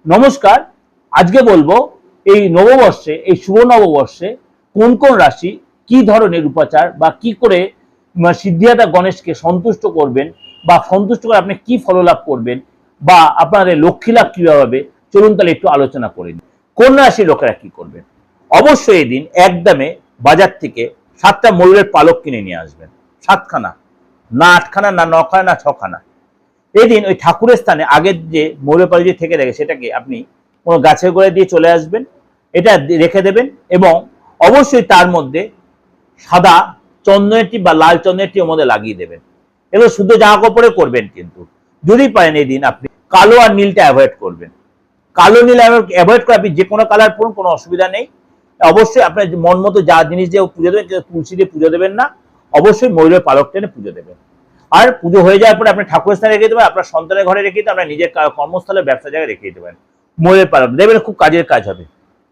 নমস্কার। আজকে বলবো এই নববর্ষে, এই শুভ নববর্ষে কোন কোন রাশি কি ধরনের উপাচার বা কি করে সিদ্ধিদাতা গণেশকে সন্তুষ্ট করবেন বা সন্তুষ্ট করে আপনি কি ফললাভ করবেন বা আপনাদের লক্ষ্মী লাভ কিভাবে হবে, চলুন তাহলে একটু আলোচনা করে নিই। কোন রাশির লোকেরা কি করবেন? অবশ্যই এদিন একদমে বাজার থেকে 7টা ময়ূরের পালক কিনে নিয়ে আসবেন। 7খানা, না 8খানা, না 9খানা, না 6খানা। এদিন ওই ঠাকুরের স্থানে আগের যে মৌলপালি যে থেকে থাকে সেটাকে আপনি কোনো গাছের গোড়ায় দিয়ে চলে আসবেন, এটা রেখে দেবেন এবং অবশ্যই তার মধ্যে সাদা চন্দনের টিপ বা লাল চন্দনের টিপ ওর মধ্যে লাগিয়ে দেবেন। এগুলো শুদ্ধ জামা কাপড়ে করবেন, কিন্তু যদি পারেন এই দিন আপনি কালো আর নীলটা অ্যাভয়েড করবেন। কালো নীল অ্যাভয়েড করে আপনি যে কোনো কালার পরুন, কোনো অসুবিধা নেই। অবশ্যই আপনার মন মতো যা জিনিস দিয়ে পুজো দেবেন, তুলসী দিয়ে পুজো দেবেন না, অবশ্যই ময়ূরের পালক টেনে পুজো দেবেন। আর পুজো হয়ে যাওয়ার পরে আপনি ঠাকুরের স্থানে রেখে দেবেন, আপনার সন্তানের ঘরে রেখে দিতে, আপনার নিজের কর্মস্থলে ব্যবসা জায়গায় রেখে দিতে পারেন। ময়ূরের পালক দেবেন, খুব কাজের কাজ হবে।